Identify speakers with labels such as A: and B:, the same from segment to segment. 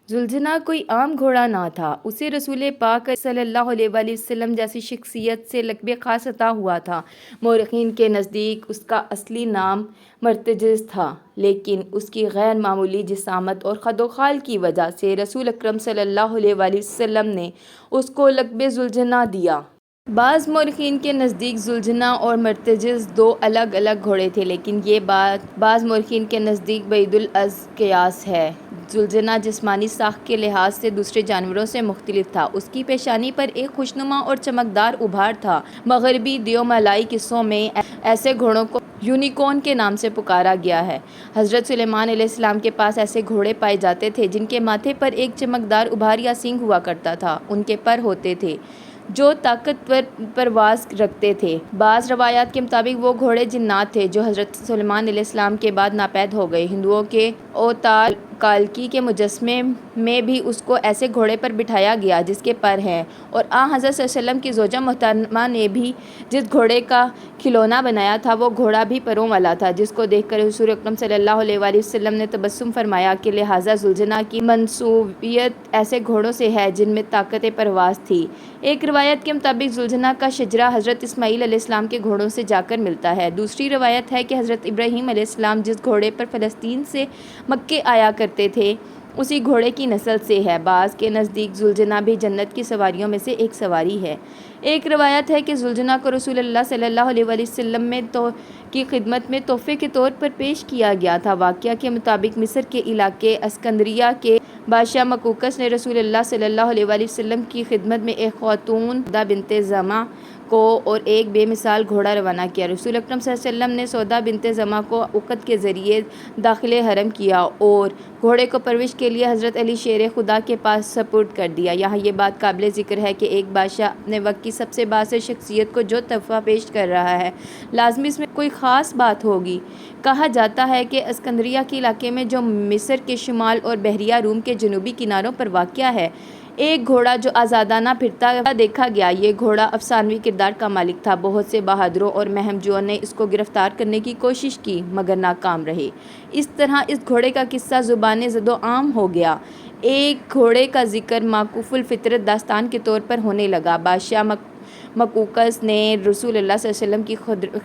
A: زلجنا کوئی عام گھوڑا نہ تھا، اسے رسول پاک صلی اللہ علیہ وآلہ وسلم جیسی شخصیت سے لقب خاص عطا ہوا تھا۔ مورخین کے نزدیک اس کا اصلی نام مرتجز تھا، لیکن اس کی غیر معمولی جسامت اور خد و خال کی وجہ سے رسول اکرم صلی اللہ علیہ وآلہ وسلم نے اس کو لقب ذوالجناح دیا۔ بعض مورخین کے نزدیک زلجناح اور مرتجز دو الگ الگ گھوڑے تھے، لیکن یہ بات بعض مورخین کے نزدیک بعید العرض قیاس ہے۔ زلجناح جسمانی ساخت کے لحاظ سے دوسرے جانوروں سے مختلف تھا۔ اس کی پیشانی پر ایک خوشنما اور چمکدار ابھار تھا۔ مغربی دیومالائی قصوں میں ایسے گھوڑوں کو یونیکورن کے نام سے پکارا گیا ہے۔ حضرت سلیمان علیہ السلام کے پاس ایسے گھوڑے پائے جاتے تھے جن کے ماتھے پر ایک چمکدار ابھار یا سینگ ہوا کرتا تھا۔ ان کے پر ہوتے تھے جو طاقتور پرواز رکھتے تھے۔ بعض روایات کے مطابق وہ گھوڑے جنات تھے جو حضرت سلیمان علیہ السلام کے بعد ناپید ہو گئے۔ ہندوؤں کے اوتار کالکی کے مجسمے میں بھی اس کو ایسے گھوڑے پر بٹھایا گیا جس کے پر ہیں، اور حضرت صلی اللہ علیہ وسلم کی زوجہ محترمہ نے بھی جس گھوڑے کا کھلونا بنایا تھا وہ گھوڑا بھی پروں والا تھا، جس کو دیکھ کر حضور اکرم صلی اللہ علیہ وآلہ وسلم نے تبسم فرمایا کہ لہٰذا ذوالجناح کی منسوبیت ایسے گھوڑوں سے ہے جن میں طاقت پرواز تھی۔ ایک روایت کے مطابق ذوالجناح کا شجرہ حضرت اسماعیل علیہ السلام کے گھوڑوں سے جا کر ملتا ہے۔ دوسری روایت ہے کہ حضرت ابراہیم علیہ السلام جس گھوڑے پر فلسطین سے مکے آیا کرتے تھے اسی گھوڑے کی نسل سے ہے۔ بعض کے نزدیک ذوالجناح بھی جنت کی سواریوں میں سے ایک سواری ہے۔ ایک روایت ہے کہ ذوالجناح کو رسول اللہ صلی اللہ علیہ وآلہ وسلم کی خدمت میں تحفے کے طور پر پیش کیا گیا تھا۔ واقعہ کے مطابق مصر کے علاقے اسکندریہ کے بادشاہ مقوقس نے رسول اللہ صلی اللہ علیہ وآلہ وسلم کی خدمت میں ایک خاتون سودا بنت زمعہ کو اور ایک بے مثال گھوڑا روانہ کیا۔ رسول اکرم صلی اللہ علیہ وسلم نے سودا بنت زمعہ کو عقد کے ذریعے داخل حرم کیا اور گھوڑے کو پرورش کے لیے حضرت علی شیر خدا کے پاس سپرد کر دیا۔ یہاں یہ بات قابل ذکر ہے کہ ایک بادشاہ اپنے وقت کی سب سے بااثر شخصیت کو جو تحفہ پیش کر رہا ہے لازمی اس میں کوئی خاص بات ہوگی۔ کہا جاتا ہے کہ اسکندریہ کے علاقے میں جو مصر کے شمال اور بحیرہ روم کے جنوبی کناروں پر واقع ہے، ایک گھوڑا جو آزادانہ پھرتا دیکھا گیا۔ یہ گھوڑا افسانوی کردار کا مالک تھا۔ بہت سے بہادروں اور مہم جوؤں نے اس کو گرفتار کرنے کی کوشش کی مگر ناکام رہے۔ اس طرح اس گھوڑے کا قصہ زبان زد و عام ہو گیا۔ ایک گھوڑے کا ذکر معکوف الفطرت داستان کے طور پر ہونے لگا۔ بادشاہ مقوقس نے رسول اللہ صلی اللہ علیہ وسلم کی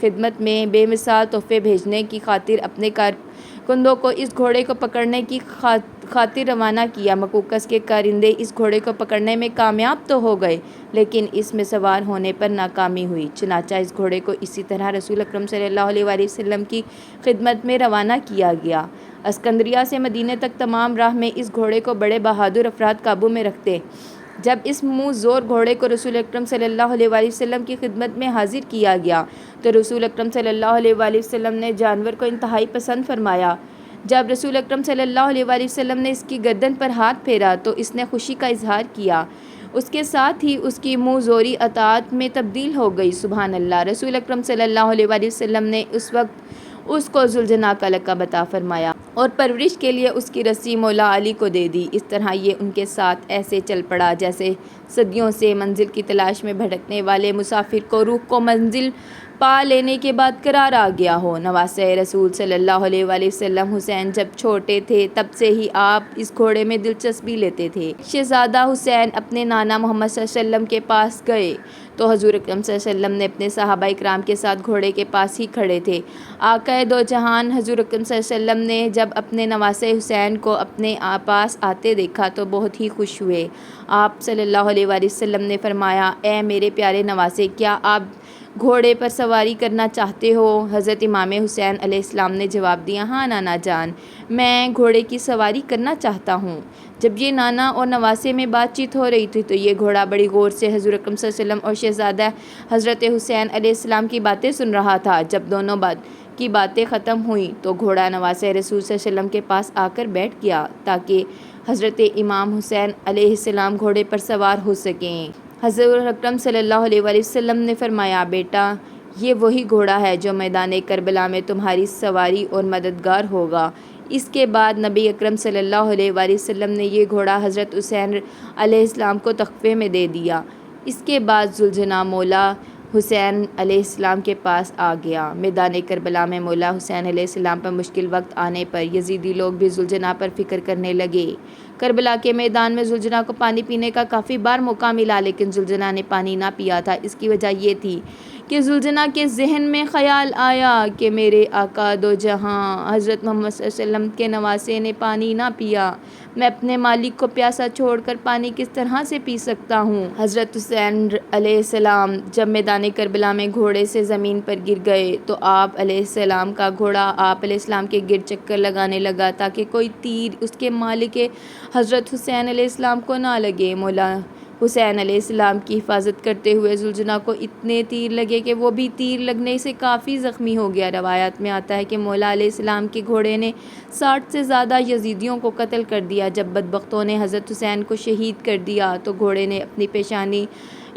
A: خدمت میں بے مثال تحفے بھیجنے کی خاطر اپنے کارکنوں کو اس گھوڑے کو پکڑنے کی خاطر روانہ کیا۔ مقوقس کے کارندے اس گھوڑے کو پکڑنے میں کامیاب تو ہو گئے لیکن اس میں سوار ہونے پر ناکامی ہوئی۔ چنانچہ اس گھوڑے کو اسی طرح رسول اکرم صلی اللہ علیہ وآلہ وسلم کی خدمت میں روانہ کیا گیا۔ اسکندریہ سے مدینے تک تمام راہ میں اس گھوڑے کو بڑے بہادر افراد قابو میں رکھتے۔ جب اس منہ زور گھوڑے کو رسول اکرم صلی اللہ علیہ وآلہ وسلم کی خدمت میں حاضر کیا گیا تو رسول اکرم صلی اللہ علیہ وآلہ وسلم نے جانور کو انتہائی پسند فرمایا۔ جب رسول اکرم صلی اللہ علیہ وآلہ وسلم نے اس کی گردن پر ہاتھ پھیرا تو اس نے خوشی کا اظہار کیا۔ اس کے ساتھ ہی اس کی منہ زوری اطاعت میں تبدیل ہو گئی۔ سبحان اللہ! رسول اکرم صلی اللہ علیہ وآلہ وسلم نے اس وقت اس کو ذوالجناح کا لقب عطا فرمایا اور پرورش کے لیے اس کی رسی مولا علی کو دے دی۔ اس طرح یہ ان کے ساتھ ایسے چل پڑا جیسے صدیوں سے منزل کی تلاش میں بھٹکنے والے مسافر کو روح کو منزل پا لینے کے بعد قرار آ گیا ہو۔ نواسۂ رسول صلی اللہ علیہ وآلہ وسلم حسین جب چھوٹے تھے تب سے ہی آپ اس گھوڑے میں دلچسپی لیتے تھے۔ شہزادہ حسین اپنے نانا محمد صلی اللہ علیہ وسلم کے پاس گئے تو حضور اکرم صلی اللہ علیہ وسلم نے اپنے صحابہ کرام کے ساتھ گھوڑے کے پاس ہی کھڑے تھے۔ آقائے دو جہان حضور اکرم صلی اللہ علیہ وسلم نے جب اپنے نواسے حسین کو اپنے پاس آتے دیکھا تو بہت ہی خوش ہوئے۔ آپ صلی اللہ علیہ وآلہ وسلم نے فرمایا، اے میرے پیارے نواسے، کیا آپ گھوڑے پر سواری کرنا چاہتے ہو؟ حضرت امام حسین علیہ السلام نے جواب دیا، ہاں نانا جان، میں گھوڑے کی سواری کرنا چاہتا ہوں۔ جب یہ نانا اور نواسے میں بات چیت ہو رہی تھی تو یہ گھوڑا بڑی غور سے حضور اکرم صلی اللہ علیہ وسلم اور شہزادہ حضرت حسین علیہ السلام کی باتیں سن رہا تھا۔ جب دونوں کی باتیں ختم ہوئیں تو گھوڑا نواسۂ رسول صلی اللہ علیہ وسلم کے پاس آ کر بیٹھ گیا تاکہ حضرت امام حسین علیہ السلام گھوڑے پر سوار ہو سکیں۔ حضور اکرم صلی اللہ علیہ وآلہ وسلم نے فرمایا، بیٹا، یہ وہی گھوڑا ہے جو میدان کربلا میں تمہاری سواری اور مددگار ہوگا۔ اس کے بعد نبی اکرم صلی اللہ علیہ وآلہ وسلم نے یہ گھوڑا حضرت حسین علیہ السلام کو تحفے میں دے دیا۔ اس کے بعد ذوالجناح مولا حسین علیہ السلام کے پاس آ گیا۔ میدان کربلا میں مولا حسین علیہ السلام پر مشکل وقت آنے پر یزیدی لوگ بھی ذوالجناح پر فکر کرنے لگے۔ کربلا کے میدان میں زلجنا کو پانی پینے کا کافی بار موقع ملا، لیکن زلجنا نے پانی نہ پیا تھا۔ اس کی وجہ یہ تھی کہ زلجنا کے ذہن میں خیال آیا کہ میرے آقا دو جہاں حضرت محمد صلی اللہ علیہ وسلم کے نواسے نے پانی نہ پیا، میں اپنے مالک کو پیاسا چھوڑ کر پانی کس طرح سے پی سکتا ہوں۔ حضرت حسین علیہ السلام جب میدان کربلا میں گھوڑے سے زمین پر گر گئے تو آپ علیہ السلام کا گھوڑا آپ علیہ السلام کے گرد چکر لگانے لگا تاکہ کوئی تیر اس کے مالک حضرت حسین علیہ السلام کو نہ لگے۔ مولا حسین علیہ السلام کی حفاظت کرتے ہوئے زلجنا کو اتنے تیر لگے کہ وہ بھی تیر لگنے سے کافی زخمی ہو گیا۔ روایات میں آتا ہے کہ مولا علیہ السلام کے گھوڑے نے 60 سے زیادہ یزیدیوں کو قتل کر دیا۔ جب بدبختوں نے حضرت حسین کو شہید کر دیا تو گھوڑے نے اپنی پیشانی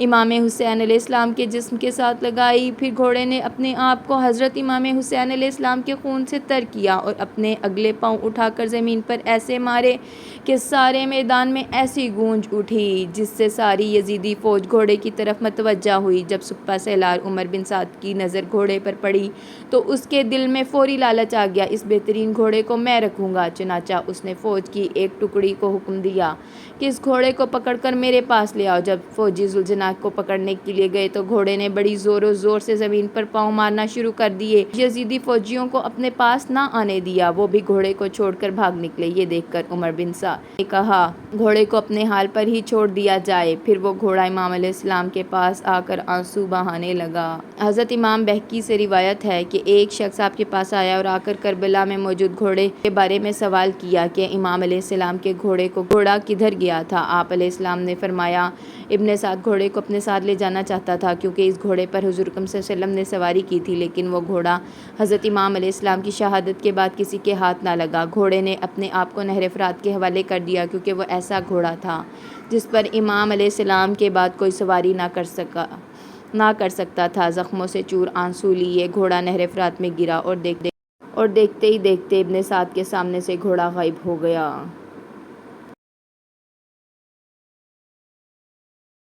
A: امام حسین علیہ السلام کے جسم کے ساتھ لگائی، پھر گھوڑے نے اپنے آپ کو حضرت امام حسین علیہ السلام کے خون سے تر کیا اور اپنے اگلے پاؤں اٹھا کر زمین پر ایسے مارے کہ سارے میدان میں ایسی گونج اٹھی جس سے ساری یزیدی فوج گھوڑے کی طرف متوجہ ہوئی۔ جب سپہ سالار عمر بن سعد کی نظر گھوڑے پر پڑی تو اس کے دل میں فوری لالچ آ گیا، اس بہترین گھوڑے کو میں رکھوں گا۔ چنانچہ اس نے فوج کی ایک ٹکڑی کو حکم دیا کہ اس گھوڑے کو پکڑ کر میرے پاس لے آؤ۔ جب فوجی زلجنا کو پکڑنے کے لیے گئے تو گھوڑے نے بڑی زور و زور سے زمین پر پاؤں مارنا شروع کر دیے۔ یزیدی فوجیوں کو اپنے پاس نہ آنے دیا، وہ بھی گھوڑے کو چھوڑ کر بھاگ نکلے۔ یہ دیکھ کر عمر بن سعد نے کہا گھوڑے کو اپنے حال پر ہی چھوڑ دیا جائے۔ پھر وہ گھوڑا امام علیہ السلام کے پاس آ کر آنسو بہانے لگا۔ حضرت امام بہقی سے روایت ہے کہ ایک شخص آپ کے پاس آیا اور آ کر کربلا میں موجود گھوڑے کے بارے میں سوال کیا کہ امام علیہ السلام کے گھوڑا کدھر گیا تھا۔ آپ علیہ السلام نے فرمایا ابن سعد گھوڑے کو اپنے ساتھ لے جانا چاہتا تھا کیونکہ اس گھوڑے پر حضور اکرم صلی اللہ علیہ وسلم نے سواری کی تھی، لیکن وہ گھوڑا حضرت امام علیہ السلام کی شہادت کے بعد کسی کے ہاتھ نہ لگا۔ گھوڑے نے اپنے آپ کو نہر فرات کے حوالے کر دیا کیونکہ وہ ایسا گھوڑا تھا جس پر امام علیہ السلام کے بعد کوئی سواری نہ کر سکتا تھا۔ زخموں سے چور آنسو لیے گھوڑا نہر فرات میں گرا اور دیکھتے ہی دیکھتے ابن سعد کے سامنے سے گھوڑا غائب ہو گیا۔